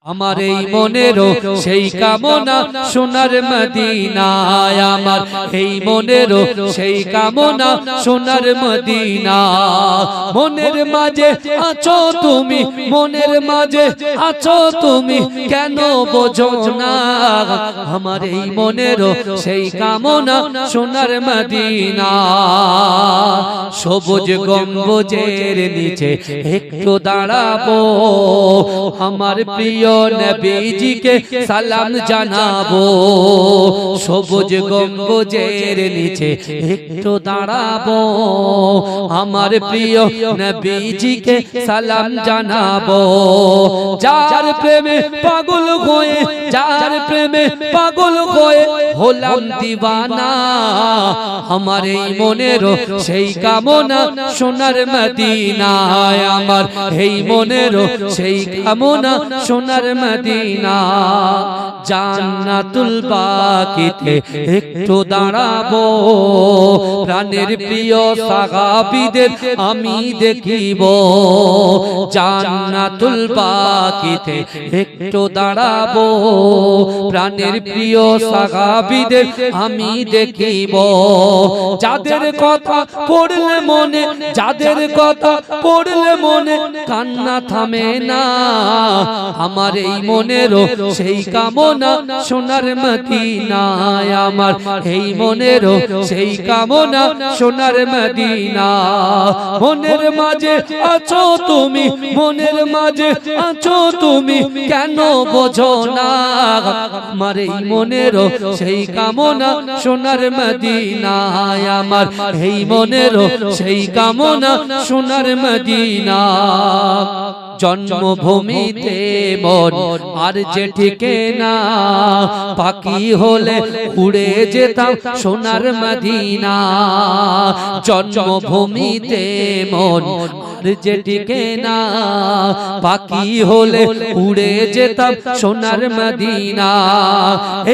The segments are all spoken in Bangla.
আমার এই মনেরও সেই কামনা সোনার মদিনায়, আমার এই মনেরও সেই কামনা সোনার মদিনা। মনের মাঝে আছো তুমি, মনের মাঝে আছো তুমি, কেন বোঝো না? আমার এই মনেরও সেই কামনা সোনার মদিনা। সবুজ গম্বুজের নিচে একটু দাঁড়াবো, আমার প্রিয় নবীজিকে সালাম জানাবো। সবুজ গম্বুজের নিচে একটু দাঁড়াবো, আমার প্রিয় নবীজিকে সালাম জানাবো। যার প্রেমে পাগল হয়ে, যার প্রেমে পাগল হয়ে হলাম দিওয়ানা, আমার এই মনেরও সেই কামনা সোনার মদিনায়, আমার এই মনেরও সেই কামনা সোনার মদিনা। জান্নাতুল বাকিতে একটু দাঁড়াবো, প্রাণের প্রিয় সাহাবীদের আমি দেখিব। জান্নাতুল বাকিতে একটু দাঁড়াবো, প্রাণের প্রিয় সাহাবীদের আমি দেখিব। যাদের কথা পড়লে মনে, যাদের কথা পড়লে মনে কান্না থামে না, আমার এই মনেরও সেই কামনা সোনার মদিনায়, আমার এই মনেরও সেই কামনা সোনার মদিনা। মনের মাঝে আছো তুমি, মনের মাঝে আছো তুমি, কেন বোঝো না? আমার এই মনেরও সেই কামনা সোনার মদিনায়, আমার এই মনেরও সেই কামনা সোনার মদিনা। জন্মভূমিতে মন আর যে ঠিকে না, পাখি হলে উড়ে যেতাম সোনার মদিনা। জন্মভূমিতে মন আর যে ঠিকে না, পাখি হলে উড়ে যেতাম সোনার মদিনা।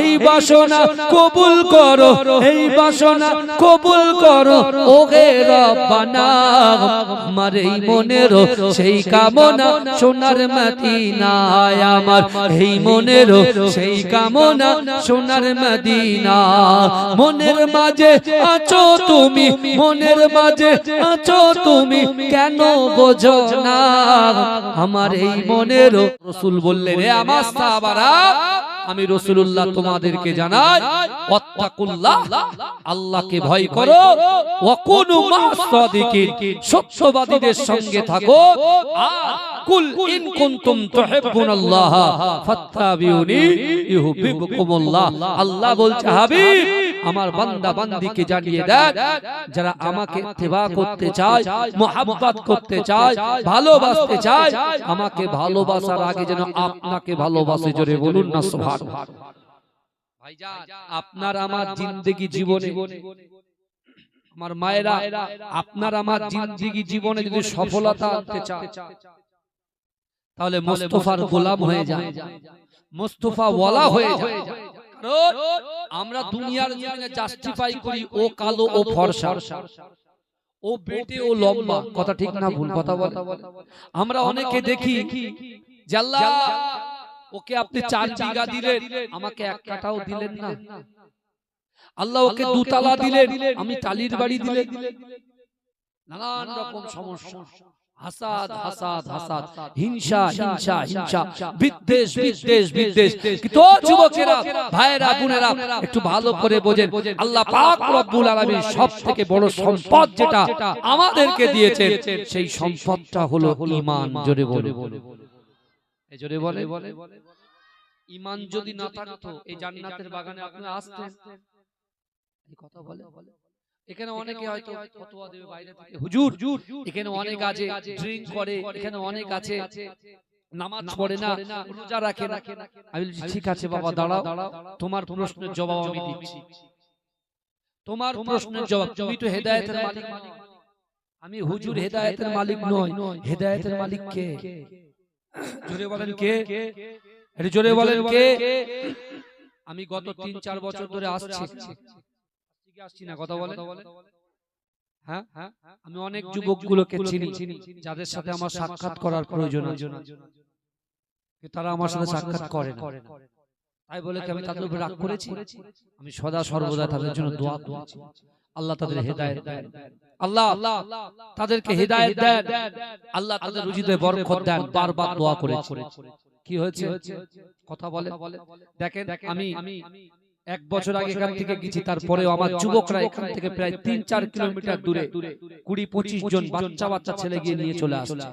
এই বাসনা কবুল করো, এই বাসনা কবুল করো ওহে রব্বানা। আমার এই মনেরও সেই কামনা সোনার মদিনায়, আমার এই মনেরও সেই কামনা সোনার মদিনা। মনের মাঝে আছো তুমি, মনের মাঝে আছো তুমি, কেন বোঝো না? আমার এই মনেরও। রাসূল বললেন, হে আমার সাহাবারা, আমি রাসূলুল্লাহ তোমাদেরকে জানাই, ওয়াত্তাকুল্লাহ, আল্লাহকে ভয় করো, ওয়া কুনু মা'আস সাদিকিন, সত্যবাদীদের সঙ্গে থাকো। আর কুল ইন কুনতুম তুহিব্বুনাল্লাহ ফাত্তাবিউনি ইউহিব্বুকুমুল্লাহ। আল্লাহ বলছে, হাবিব আমার বান্দা বান্দিকে জানিয়ে দেন, যারা আমাকে ইত্তেবা করতে চায়, মুহাব্বত করতে চায়, ভালোবাসতে চায়, আমাকে ভালোবাসার আগে যেন আপনাকে ভালোবাসে। জোরে বলুন না সুবহানাল্লাহ। ভাইজান, আপনার আমার জিন্দেগি জীবনে, আমার মায়েরা, আপনার আমার জিন্দেগি জীবনে যদি সফলতা আনতে চায়, তাহলে মুস্তাফার গোলাম হয়ে যায়, মুস্তাফা ওয়ালা হয়ে যায়। কারণ আমরা দুনিয়ার জমিনে জাস্টিফাই করি ও কালো ও ফর্সা, ও বেটে ও লম্বা। কথা ঠিক না ভুল কথা বলে? আমরা অনেকে দেখি যে আল্লাহ ওকে আপনি 4 বিঘা দিলেন, আমাকে 1 কাঠাও দিলেন না। আল্লাহ ওকে 2 তালা দিলেন, আমি টালির বাড়ি দিলেন। নানান রকম সমস্যা, হাসাদ হাসাদ হাসাদ, হিংসা হিংসা হিংসা, বিদ্বেষ বিদ্বেষ বিদ্বেষ। কিন্তু যুবকেরা, ভাইরা, বোনেরা, একটু ভালো করে বোঝেন, আল্লাহ পাক রব্বুল আলামিন সবথেকে বড় সম্পদ যেটা আমাদেরকে দিয়েছেন, সেই সম্পদটা হলো ঈমান। জোরে বলে, এই জোরে বলে, ঈমান যদি না থাকতো এই জান্নাতের বাগানে আপনি আসতেন? এই কথা বলে। এখানে অনেকে হয়তো ফতোয়া দেবে বাইরে থেকে, হুজুর এখানে অনেক আছে ড্রিঙ্ক করে, এখানে অনেক আছে নামাজ পড়ে না, রোজা রাখে না। আমি বলছি, ঠিক আছে বাবা, দাঁড়াও, তোমার প্রশ্নের জবাব আমি দিচ্ছি। তোমার প্রশ্নের জবাব, তুমি তো হেদায়েতের মালিক। আমি হুজুর হেদায়েতের মালিক নই। হেদায়েতের মালিক কে? জোরে বলেন কে? আরে জোরে বলেন কে? আমি গত 3-4 বছর ধরে আসছি না, কথা বলে। হ্যাঁ, আমি অনেক যুবকগুলোকে চিনি যাদের সাথে আমার সাক্ষাৎ করার প্রয়োজন আছে। তারা আমার সাথে সাক্ষাৎ করে না, তাই বলে কি আমি তাদের উপর রাগ করেছি? আমি সদা সর্বদা তাদের জন্য দোয়া করেছি, আল্লাহ তাদের হেদায়েত দেন, আল্লাহ তাদেরকে হেদায়েত দেন, আল্লাহ তাদের রুজিতে বরকত দেন। বারবার দোয়া করেছি। কি হয়েছে কথা বলে দেখেন, আমি 1 বছর আগে এখান থেকে গেছি, তারপরেও আমার যুবকরা এখান থেকে প্রায় 3-4 কিলোমিটার দূরে 20-25 জন বাচ্চা ছেলে গিয়ে নিয়ে চলে আসছে।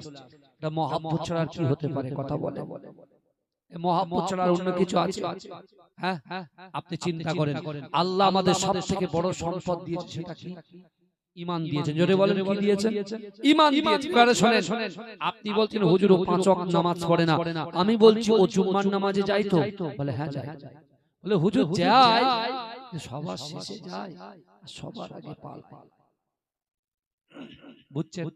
এটা মহব্বত ছাড়া আর কি হতে পারে? কথা বলে মহব্বত ছাড়া অন্য কিছু আছে? হ্যাঁ, আপনি চিন্তা করেন, আল্লাহ আমাদের সবথেকে বড় সম্পদ দিয়েছে, সেটা কি? ঈমান দিয়েছেন। জোরে বলেন কি দিয়েছেন? ঈমান দিয়েছেন। এবারে শুনেন, আপনি বলছেন হুজুর ও 5 ওয়াক্ত নামাজ পড়ে না, আমি বলছি ও জুম্মার নামাজে যায় তো? বলে হ্যাঁ যায়। বলে হুজুর যায়, সবার শেষে যায় আর সবার আগে পালায়। বুঝছেন?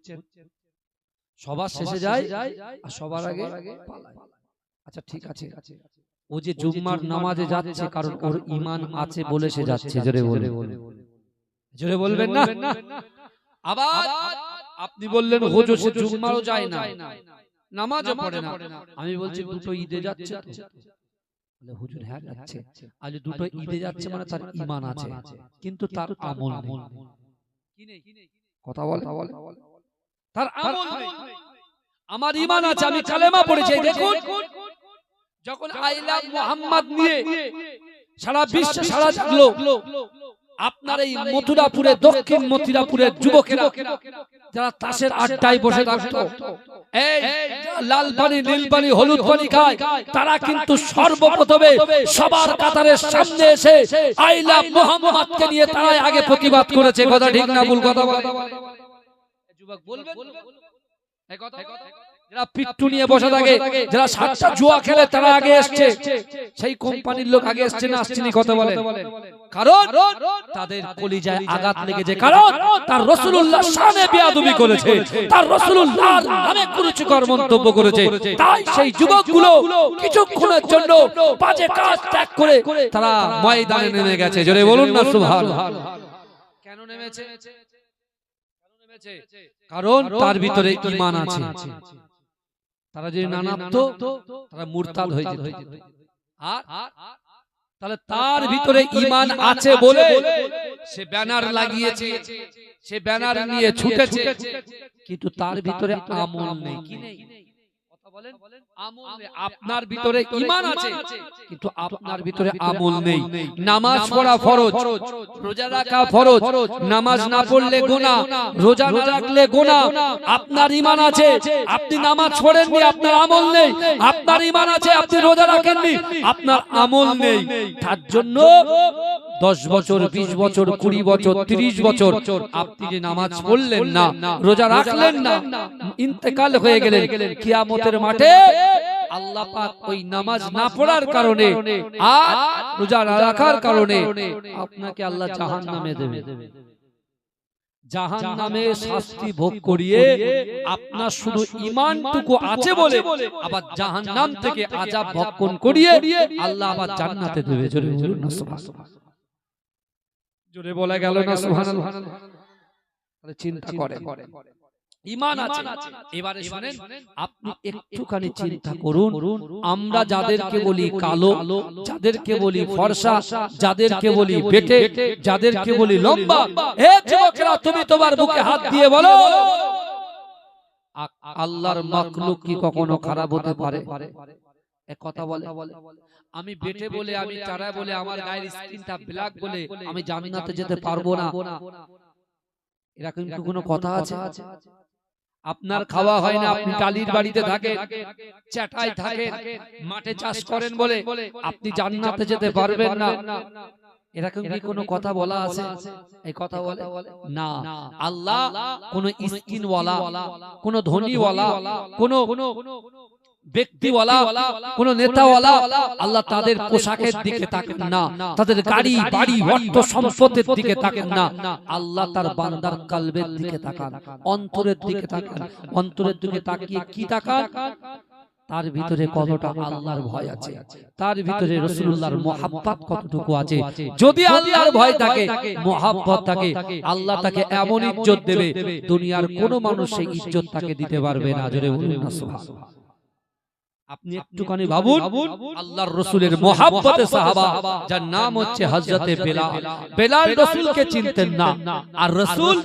সবার শেষে যায় আর সবার আগে পালায়। আচ্ছা ঠিক আছে, ও যে জুম্মার নামাজে যাচ্ছে কারণ ওর ঈমান আছে বলে সে যাচ্ছে। জোরে বলবেন না? আবার আপনি বললেন হুজুর সে জুম্মারও যায় না, নামাজও পড়ে না, আমি বলছি দুটো ঈদে যাচ্ছে তো? বলে হুজুর হ্যাঁ যাচ্ছে। আজ দুটো ঈদে যাচ্ছে মানে তার ঈমান আছে, কিন্তু তার আমল নেই। কথা বলে তার আমল নেই। আমার ঈমান আছে, আমি কালেমা পড়েছি। দেখুন, যখন আইলা মুহাম্মদ নিয়ে সারা বিশ্ব সারা জাগলো, আপনার এই মথুরাপুরে, দক্ষিণ মথুরাপুরের যুবকেরা যারা তাসের আড্ডায় বসে থাকতো, এই লাল পানি, নীল পানি, হলুদ পানি খায়, তারা কিন্তু সর্বপ্রথমে সবার কাতারের সামনে এসে আই লাভ মুহাম্মদকে নিয়ে তারাই আগে প্রতিবাদ করেছে। কথা ঠিক না ভুল? কথা বলে যুবক বলবেন এই কথা? যারা পিট্টু নিয়ে বসে থাকে, যারা সাতটা জুয়া খেলে, তারা আগে এসছে। সেই কোম্পানির লোক আগে এসছে না আসছেনি? কথা বলে কারণ তাদের কলিজায় আঘাত লেগেছে, কারণ তার রাসূলুল্লাহর শানে বেয়াদবি করেছে, তার রাসূলুল্লাহর নামে কুরুচিকর মন্তব্য করেছে। তাই সেই যুবকগুলো কিছুক্ষণের জন্য বাজে কাজ ত্যাগ করে তারা ময়দানে নেমে গেছে। জোরে বলুন না সুবহানাল্লাহ। কেন নেমেছে? কারণ তার ভিতরে ঈমান আছে। তারা যদি না নামতো তারা মুরতাদ হয়ে যেত। আর তাহলে তার ভিতরে ঈমান আছে বলে সে ব্যানার লাগিয়েছে, সে ব্যানার নিয়ে ছুটেছে, কিন্তু তার ভিতরে আমল নেই। কি নেই? কথা বলেন। আমল নেই। আপনার ভিতরে ঈমান আছে কিন্তু আপনার ভিতরে আমল নেই। নামাজ পড়া ফরজ, রোজা রাখা ফরজ, নামাজ না পড়লে গুনাহ, রোজা না রাখলে গুনাহ। আপনার ঈমান আছে, আপনি নামাজ পড়েননি, আপনার আমল নেই। আপনার ঈমান আছে, আপনি রোজা রাখেননি, আপনার আমল নেই। তার জন্য 10 বছর, 20 বছর, 20 বছর, 30 বছর আপনি যে নামাজ পড়লেন না, রোজা রাখলেন না, ইন্তেকাল হয়ে গেলেন, কিয়ামতের মাঠে আল্লাহ পাক ওই নামাজ না পড়ার কারণে আর রোজা না রাখার কারণে আপনাকে আল্লাহ জাহান্নামে দেবে। জাহান্নামে শাস্তি ভোগ করিয়ে আপনার শুধু ঈমানটুকু আছে বলে আবার জাহান্নাম থেকে আযাব ভক্ষণ করিয়ে আল্লাহ আবার জান্নাতে দেবে। জোরে বলুন না সুবহানাল্লাহ। জোরে বলা গেল না সুবহানাল্লাহ। তাহলে চিন্তা করেন, ঈমান আছে। এবারে শুনেন, আপনি একটুখানি চিন্তা করুন, আমরা যাদেরকে বলি কালো, যাদেরকে বলি ফর্সা, যাদেরকে বলি বেটে, যাদেরকে বলি লম্বা, হে যুবকেরা তুমি তোমার বুকে হাত দিয়ে বলো, আল্লাহর মাখলুক কি কখনো খারাপ হতে পারে? এক কথা বলে, আমি বেটে বলে, আমি চারা বলে, আমার গায়ের স্কিনটা ব্ল্যাক বলে আমি জান্নাতে যেতে পারবো না, এরকম কি কোনো কথা আছে? আপনার খাওয়া হয় না, আপনি টালির বাড়িতে থাকেন, চাটাই থাকেন, মাঠে চাষ করেন বলে আপনি জান্নাতে যেতে পারবেন না, এরকম কি কোনো কথা বলা আছে? এই কথা বলে না। আল্লাহ কোন স্কিনওয়ালা, কোন ধনীওয়ালা, কোন ব্যক্তিওয়ালা, কোন নেতাওয়ালা, আল্লাহ তাদের পোশাকের দিকে তাকান না, তাদের গাড়ি বাড়ি অর্থ সম্পদের দিকে তাকান না। আল্লাহ তার বান্দার কলবের দিকে তাকান, অন্তরের দিকে তাকান। অন্তরের দিকে তাকিয়ে কি তাকান? তার ভিতরে কতটা আল্লাহর ভয় আছে, তার ভিতরে রাসূলুল্লাহর মুহাব্বত কতটুকু আছে। যদি আল্লাহর ভয় থাকে, মুহাব্বত থাকে, আল্লাহ তাকে এমন ইজ্জত দেবে দুনিয়ার কোনো মানুষ সেই ইজ্জত তাকে দিতে পারবে না। জোরে বলুন না সুবহানাল্লাহ। আপনি একটুখানি ভাবুন, আল্লাহর রাসূলের মুহাব্বতে সাহাবা যার নাম হচ্ছে হযরতে বেলাল। বেলাল রাসূলকে চিনতেন না আর রাসূল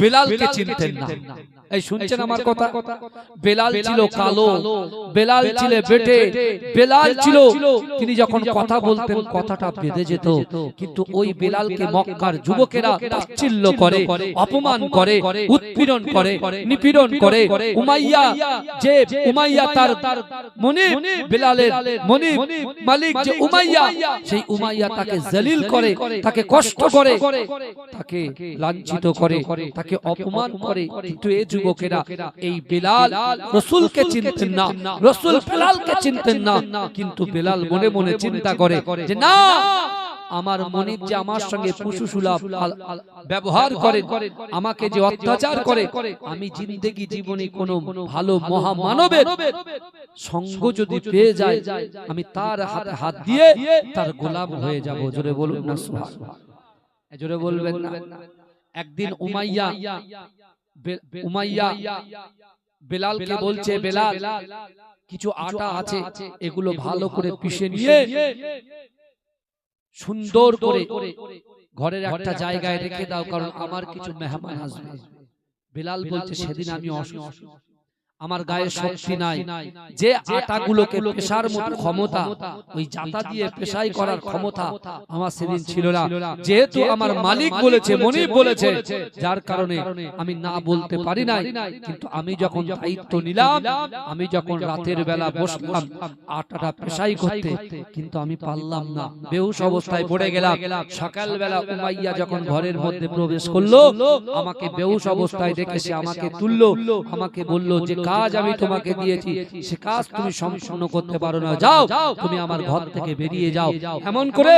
বেলালকে চিনতেন না। এই শুনছেন আমার কথা? বেলাল ছিল কালো, বেলাল ছিল বেটে, বেলাল ছিল তিনি যখন কথা বলতেন কথাটা বেঁধে যেত। কিন্তু ওই বেলালকে মক্কার যুবকেরা তাচ্ছিল্য করে, অপমান করে, উৎপীড়ন করে, নিপীড়ন করে। উমাইয়া, যে উমাইয়া তার মুনিব, বেলালের মুনিব মালিক যে উমাইয়া, সেই উমাইয়া তাকে জলিল করে, তাকে কষ্ট করে, তাকে লাঞ্ছিত করে, তাকে অপমান করে। কিন্তু এই যুবকেরা এই বেলাল রাসূলকে চিনতেন না, রাসূল বেলালকে চিনতেন না। কিন্তু বেলাল মনে মনে চিন্তা করে যে না, আমার মুনিব যে আমার সঙ্গে পশুসুলভ ব্যবহার করে, আমাকে যে অত্যাচার করে, আমি জিন্দেগি জীবনে কোনো ভালো মহামানবের সঙ্গ যদি পেয়ে যাই, আমি তার হাতে হাত দিয়ে তার গোলাম হয়ে যাব। জোরে বলুন না সুবহানাল্লাহ, জোরে বলবেন না। একদিন উমাইয়া বেলালকে বলছে, বেলাল কিছু আটা আছে, এগুলো ভালো করে পিষে নিয়ে সুন্দর করে ঘরের একটা জায়গায় রেখে দাও, কারণ আমার কিছু মেহমান আসবে। বেলাল বলছে, সেদিন আমি অসুস্থ, আমার গায়ে শক্তি নাই, যে আটাগুলোকে পেশার মতো ক্ষমতা, ওই জাতা দিয়ে পেশাই করার ক্ষমতা আমার সেদিন ছিল না। যেহেতু আমার মালিক বলেছে, মুনিব বলেছে, যার কারণে আমি না বলতে পারি নাই। কিন্তু আমি যখন দায়িত্ব নিলাম, আমি যখন রাতের বেলা বসলাম আটাটা পেশাই করতে, কিন্তু আমি পারলাম না, বেহুশ অবস্থায় পড়ে গেলাম। সকাল বেলা উমাইয়া যখন ঘরের মধ্যে প্রবেশ করলো, আমাকে বেহুশ অবস্থায় দেখে সে আমাকে তুললো, আমাকে বলল যে কাজ আমি তোমাকে দিয়েছি সে কাজ তুমি সম্পূর্ণ করতে পারো না, যাও তুমি আমার ঘর থেকে বেরিয়ে যাও। এমন করে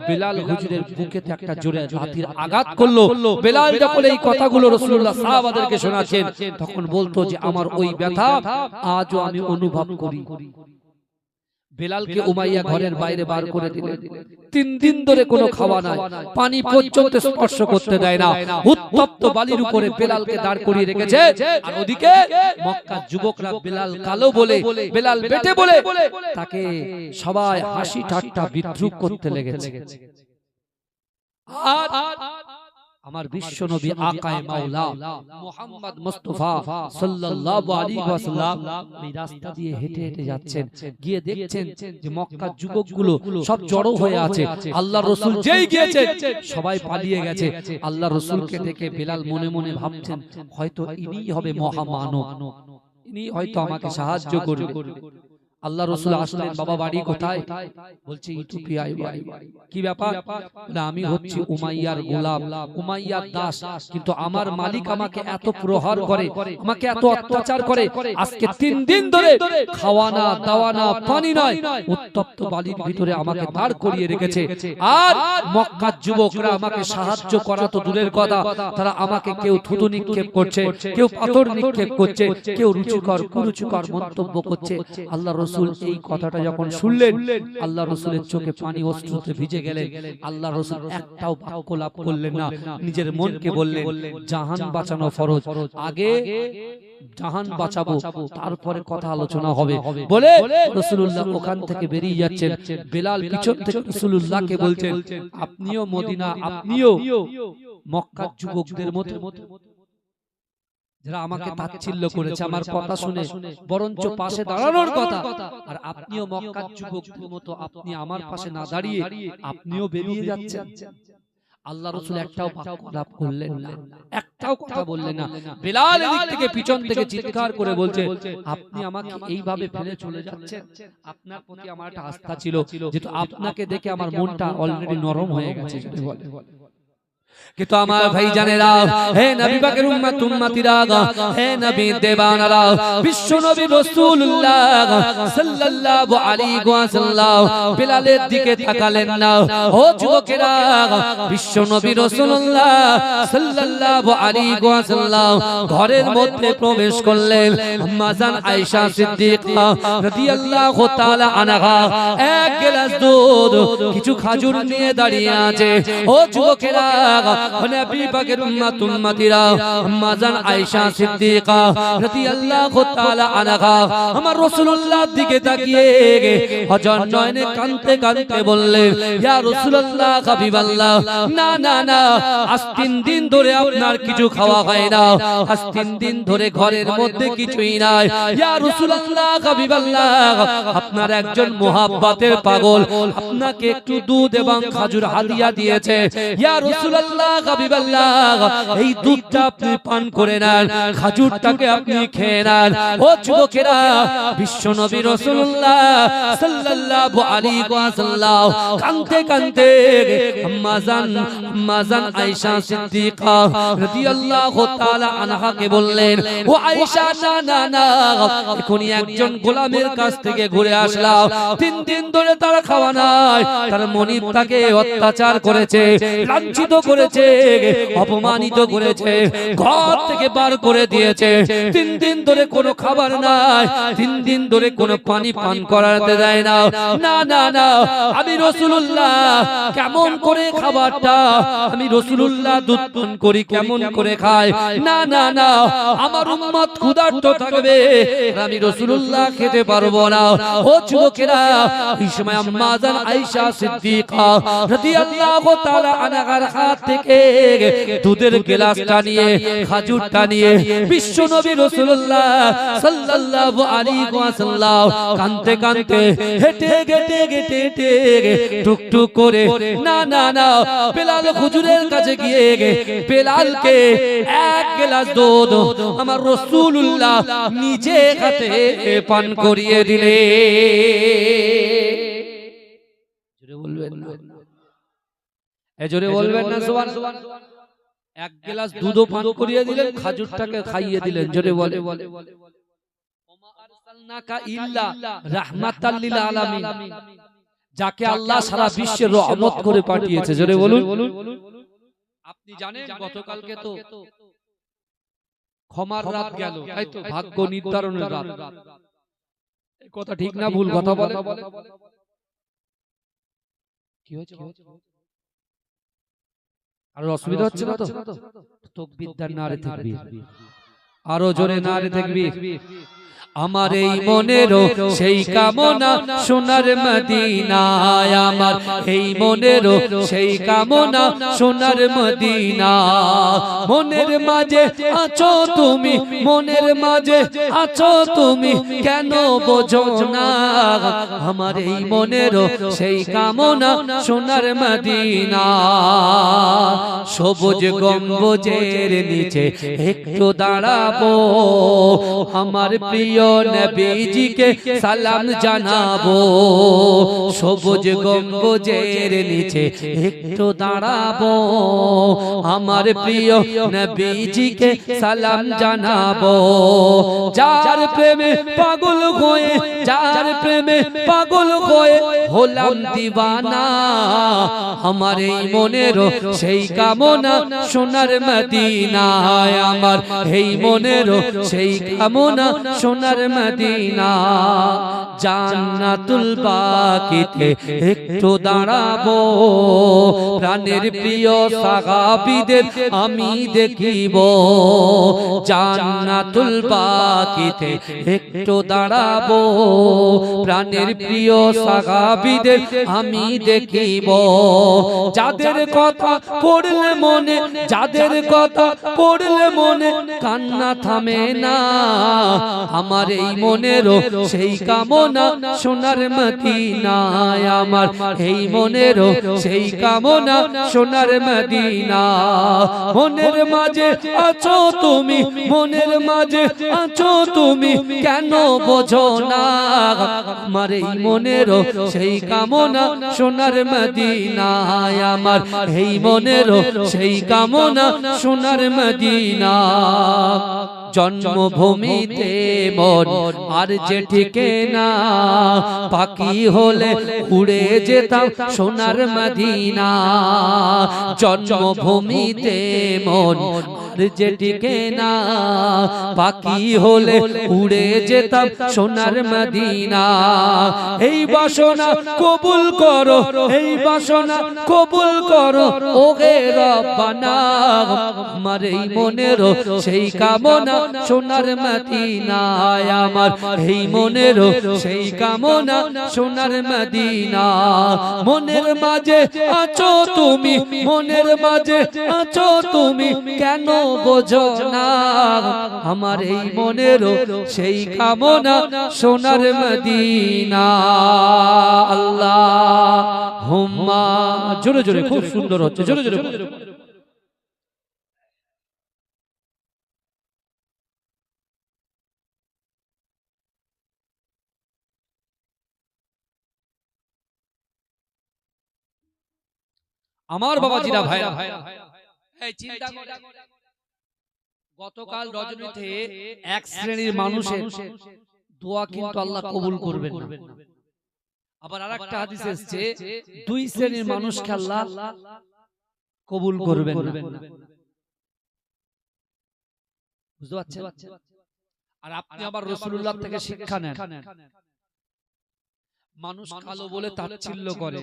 বেলাল হুজুরের বুকেতে একটা জোরে লাথির আঘাত করলো। বেলাল যখন এই কথাগুলো রাসূলুল্লাহ সাহাবাদেরকে শোনাচ্ছেন, তখন বলতো যে আমার ওই ব্যথা আজও আমি অনুভব করি। বেলালকে উমাইয়া ঘরের বাইরে বার করে দিলেন। 3 দিন ধরে কোনো খাওয়া নাই, পানি পর্যন্ত স্পর্শ করতে দেয় না। উত্তপ্ত বালির উপরে বেলালকে দাঁড় করিয়ে রেখেছে। আর ওদিকে মক্কার যুবকরা বেলাল কালো বলে, বেলাল বেটে বলে তাকে সবাই হাসি ঠাট্টা বিদ্রূপ করতে লেগেছে। আর আমার বিশ্ব নবী আকায়ে মাওলা মুহাম্মদ মুস্তাফা সাল্লাল্লাহু আলাইহি ওয়াসাল্লাম এই রাস্তা দিয়ে হেঁটে হেঁটে যাচ্ছেন, গিয়ে দেখছেন যে মক্কার যুবকগুলো সব জড়ো হয়ে আছে। আল্লাহর রাসূল যেই গিয়েছেন সবাই পালিয়ে গেছে। আল্লাহর রাসূলকে দেখে বেলাল মনে মনে ভাবছেন, হয়তো ইনিই হবে মহামানব, ইনি হয়তো আমাকে সাহায্য করবে। আল্লাহ রাসূল আসলেন, বাবা বাড়ি কোথায়? বলছে ইথিওপিয়ায় বাড়ি। কি ব্যাপার? না আমি হচ্ছি উমাইয়ার গোলাম, উমাইয়ার দাস, কিন্তু আমার মালিক আমাকে এত প্রহার করে, আমাকে এত অত্যাচার করে। আজকে 3 দিন ধরে খাওয়া না, দাওয়া না, পানি নাই, উত্তপ্ত বালির ভিতরে আমাকে দাঁড় করিয়ে রেখেছে। আর মক্কার যুবকরা আমাকে সাহায্য করা তো দূরের কথা, তারা আমাকে কেউ থুতু নিক্ষেপ করছে, কেউ পাথর নিক্ষেপ করছে, কেউ রুচিকর কুরুচিকর মন্তব্য করছে। আল্লাহ রাসূল এই কথাটা যখন শুনলেন, আল্লাহ রাসূলের চোখে পানি অশ্রুতে ভিজে গেলেন। আল্লাহ রাসূল একটাও বাক্য লাভ করলেন না, নিজের মনকে বললেন জাহান বাঁচানো ফরজ, আগে জাহান বাঁচাবো, তারপরে কথা আলোচনা হবে বলে রাসূলুল্লাহ ওখান থেকে বেরিয়ে যাচ্ছেন। বেলাল পিছন থেকে রাসূলুল্লাহকে বলছেন, আপনিও মদিনা, আপনিও মক্কার যুবকদের মতো যারা আমাকে তাচ্ছিল্য করেছে, আমার কথা শুনে বরঞ্চ পাশে দাঁড়ানোর কথা, আর আপনিও মক্কার যুবকদের মতো আপনি আমার পাশে না দাঁড়িয়ে আপনিও বেরিয়ে যাচ্ছেন। আল্লাহ রাসূল একটাও বাক্য লাভ করলেন না, একটাও কথা বললেন না। বেলাল এদিক থেকে পিছন থেকে চিৎকার করে বলছে, আপনি আমাকে এইভাবে ফেলে চলে যাচ্ছেন? আপনার প্রতি আমার একটা আস্থা ছিল, যেহেতু আপনাকে দেখে আমার মনটা অলরেডি নরম হয়ে গেছে। কিন্তু আমার ভাই জানেরা, হে নবী পাকের উম্মত উম্মতিরা, হে নবী দেবানারা, বিশ্ব নবী রাসূলুল্লাহ সাল্লাল্লাহু আলাইহি ওয়াসাল্লাম বেলালের দিকে তাকালেন না। ও যুবকেরা, বিশ্ব নবী রাসূলুল্লাহ সাল্লাল্লাহু আলাইহি ওয়াসাল্লাম ঘরের মধ্যে প্রবেশ করলেন। আম্মা জান আয়েশা সিদ্দিকা রাদিয়াল্লাহু তাআলা আনহা এক গ্লাস দুধ, কিছু খাজুর নিয়ে দাঁড়িয়ে আছে। ও যুবকেরা, নবী পাকের উম্মত উম্মতিরা আম্মা জান আয়েশা সিদ্দিকা রাদিয়াল্লাহু তাআলা আনহা আমার রাসূলুল্লাহর দিকে তাকিয়ে হযর নয়নে কাঁদতে কাঁদতে বললেন ইয়া রাসূলুল্লাহ হাবিবাল্লাহ না না না আজ 3 দিন ধরে আপনার কিছু খাওয়া হয় না আজ 3 দিন ধরে ঘরের মধ্যে কিছুই নাই ইয়া রাসূলুল্লাহ হাবিবাল্লাহ আপনার একজন মুহাব্বতের পাগল আপনাকে একটু দুধ এবং খেজুর হাদিয়া দিয়েছে ইয়া রাসূলুল্লাহ হাবিবাল্লাহ এই দুধটা আপনি পান করে নেন খেজুরটাকে আপনি খেয়ে নেন ও যুবকেরা বিশ্বনবী রাসূলুল্লাহ সাল্লাল্লাহু আলাইহি ওয়াসাল্লাম কাঁদতে কাঁদতে আম্মা জান আয়েশা সিদ্দিকা রাদিয়াল্লাহু তাআলা আনহাকে বললেন ও আয়েশা না না না এখনি একজন গোলামের কাছ থেকে ঘুরে আসলাম 3 দিন ধরে তার খাওয়া নাই তার মনিব তাকে অত্যাচার করেছে লাঞ্ছিত করেছে অপমানিত করেছে ঘর থেকে বার করে দিয়েছে 3 দিন ধরে কোনো খাবার নাই 3 দিন ধরে কোনো পানি পান করাতে দেয় না না না না আমি রাসূলুল্লাহ কেমন করে খাবারটা আমি রাসূলুল্লাহ দুধ পান করি কেমন করে খাই না না না আমার উম্মত ক্ষুধার্ত থাকবে আমি রাসূলুল্লাহ খেতে পারবো না ও যুবকেরা এই সময় আম্মা জান আয়েশা সিদ্দিকা রাদিয়াল্লাহু তাআলা আনহার হাত থেকে দুধের গ্লাসটা নিয়ে খেজুরটা নিয়ে বিশ্বনবী রাসূলুল্লাহ সাল্লাল্লাহু আলাইহি ওয়াসাল্লাম কাঁদতে কাঁদতে হেঁটে হেঁটে টুকটুক করে না না না বেলাল হুজুরের কাছে গিয়ে বেলালকে এক গ্লাস দুধ আমার রাসূলুল্লাহ নিজে হাতে পান করিয়ে দিলে জোরে বলবেন না জোরে বলবেন না সুবহান এক গ্লাস দুধও পান করিয়ে দিলেন খেজুরটাকে খাইয়ে দিলেন জোরে বলে ওমা আরসালনাকা ইল্লা রাহমাতাল লিল আলামিন যাকে আল্লাহ সারা বিশ্বের রহমত করে পাঠিয়েছে জোরে বলুন আপনি জানেন গতকালকে তো ক্ষমার রাত গেল তাই তো ভাগ্য নির্ধারণের রাত এই কথা ঠিক না ভুল কথা বলে কি হয়েছে আর অসুবিধা হচ্ছে না তো তাকবীর দান নারে তাকবীর আরো জোরে নারে তাকবীর আমার এই মনেরও সেই কামনা সোনার মদিনায় আমার এই মনেরও সেই কামনা সোনার মদিনা মনের মাঝে আছো তুমি মনের মাঝে আছো তুমি কেন বোঝো না আমার এই মনেরও সেই কামনা সোনার মদিনা সবুজ গম্বুজের নিচে একটু দাঁড়াবো আমার প্রিয় নবীজিকে সালাম জানাবো সবুজ গম্বুজের নিচে একটু দাঁড়াবো আমার প্রিয় নবীজিকে সালাম জানাবো যার প্রেমে পাগল হয়ে যার প্রেমে পাগল হয়ে হলাম দিওয়ানা আমার এই মনেরও সেই কামনা সোনার মদিনায় আমার এই মনেরও সেই কামনা সোনার মদিনা জান্নাতুল বাকিতে একটু দাঁড়াবো প্রাণের প্রিয় সাহাবীদের আমি দেখিব জান্নাতুল বাকিতে একটু দাঁড়াবো প্রাণের প্রিয় সাহাবীদের আমি দেখিব যাদের কথা পড়লে মনে যাদের কথা পড়লে মনে কান্না থামে না আমার এই মনেরও সেই কামনা সোনার মদিনায় আমার এই মনেরও সেই কামনা সোনার মদিনা মনের মাঝে আছো তুমি মনের মাঝে আছো তুমি কেন বোঝো না আমার এই মনেরও সেই কামনা সোনার মদিনায় আমার এই মনেরও সেই কামনা সোনার মদিনা জন্মভূমিতে মন আর যে ঠিকে না পাখি হলে উড়ে যেতাম সোনার মদিনা জন্মভূমিতে মন আর যেটিকে না পাখি হলে উড়ে যেতাম সোনার মদিনা এই বাসনা কবুল করো এই বাসনা কবুল করো ওহে রব্বানা আমার এই মনের সেই কামনা সোনার মদিনায় আমার এই মনের সেই কামনা সোনার মদিনা মনের মাঝে আছো তুমি মনের মাঝে আছো তুমি কেন বোঝো না আমার এই মনের সেই কামনা সোনার মদিনা আল্লাহুম্মা জোরে জোরে খুব সুন্দর হচ্ছে জোরে জোরে আমার বাবাজিরা ভাইরা এই চিন্তা করে গতকাল রজনীতে এক শ্রেণীর মানুষের দোয়া কিন্তু আল্লাহ কবুল করবেন না আবার আরেকটা হাদিস এসেছে দুই শ্রেণীর মানুষকে আল্লাহ কবুল করবেন না বুঝতে পারছেন আর আপনি আবার রাসূলুল্লাহ থেকে শিক্ষা নেন মানুষ কালো বলে তাচ্ছিল্য করে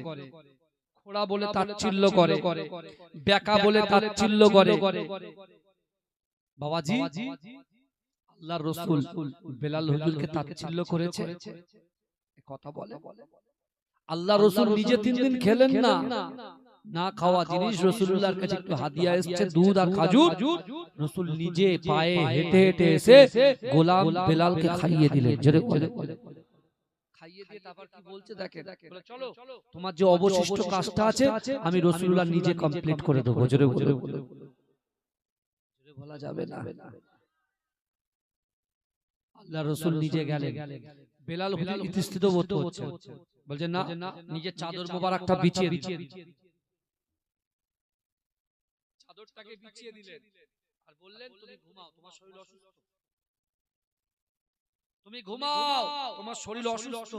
খোড়া বলে তাচ্ছিল্য করে বেকা বলে তাচ্ছিল্য করে বাবাজি আল্লাহর রাসূল বেলাল হুজুরকে তাচ্ছিল্য করেছে কথা বলে আল্লাহর রাসূল নিজে 3 দিন খেলেন না না খাওয়া জিনিস রাসূলুল্লাহর কাছে একটু হাদিয়া এসেছে দুধ আর খেজুর রাসূল নিজে পায়ে হেঁটে হেঁটে এসে গোলাম বেলালকে খাইয়ে দিলেন জোরে বলে খাইয়ে দিয়ে তারপর কি বলছে দেখেন বলে চলো তোমার যে অবশিষ্ট কাজটা আছে আমি রাসূলুল্লাহ নিজে কমপ্লিট করে দেব জোরে বলে জোরে বলা যাবে না আল্লাহর রাসূল নিজে গেলেন বেলাল হুজুর ইতস্তত হচ্ছে বলছে না নিজের চাদর মোবারকটা বিছিয়ে দিলেন চাদরটাকে বিছিয়ে দিলেন আর বললেন তুমি ঘুমাও তোমার শরীর অসুস্থ তুমি ঘুমাও তোমার শরীর অসুস্থ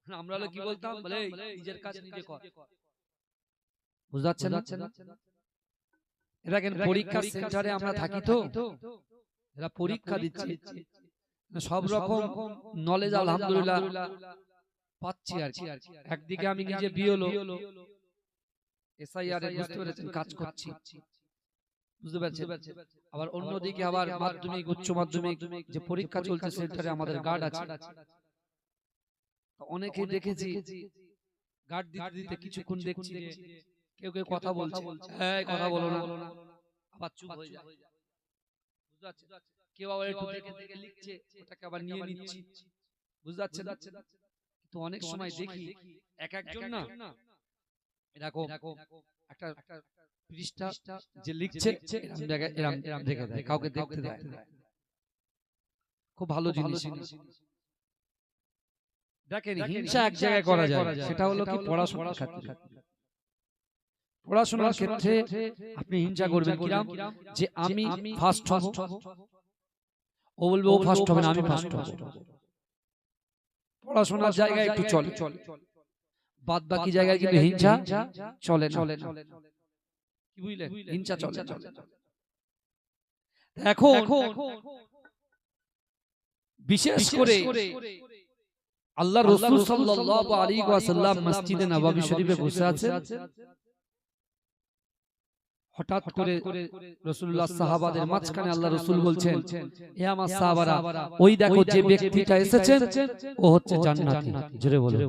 আমরা কি বলতাম বলে নিজের কাজ নিজে কর বুঝতে পারছেন না এরা কেন পরীক্ষা সেন্টারে আমরা থাকি তো এরা পরীক্ষা দিচ্ছে সব রকম নলেজ আলহামদুলিল্লাহ পাচ্ছি আর কি একদিকে আমি নিজে বিএলও এসআইআর এ বুঝতে পেরেছেন কাজ করছি বুঝতে পারছেন আবার অন্যদিকে আবার মাধ্যমিক উচ্চ মাধ্যমিক যে পরীক্ষা চলছে সেন্টারে আমাদের গার্ড আছে অনেকে দেখেছি গার্ড দিতে দিতে কিছুক্ষণ দেখছি কেউ কেউ কথা বলছে এই কথা বলো না আবার চুপ হয়ে যায় বুঝতে পারছেন কেউ আবার একটু দেখে দেখে লিখছে ওটাকে আবার নিয়ে নিচ্ছি বুঝতে পারছেন তো অনেক সময় দেখি এক একজন না এরকম একটা পৃষ্ঠা যে লিখছে এরকম দেখে দেয় কাউকে দেখতে দেয় খুব ভালো জিনিস দেখেন হিংসা এক জায়গায় করা যায় সেটা হলো কি পড়াশোনার ক্ষেত্রে পড়াশোনার ক্ষেত্রে আপনি হিংসা করবেন কিরাম যে আমি ফার্স্ট হব ও বলবে ও ফার্স্ট হবে না আমি ফার্স্ট হব পড়াশোনার জায়গায় একটু চলে বাদ বাকি জায়গায় কিন্তু হিংসা চলে না কি বুঝলেন হিংসা চলে এখন বিশেষ করে আল্লাহর রাসূল সাল্লাল্লাহু আলাইহি ওয়াসাল্লাম মসজিদে নববী শরীফে বসে আছেন হঠাৎ করে রাসূলুল্লাহ সাহাবাদের মাঝখানে আল্লাহর রাসূল বলছেন হে আমার সাহাবারা ওই দেখো যে ব্যক্তিটা এসেছেন ও হচ্ছে জান্নাতি জোরে বলে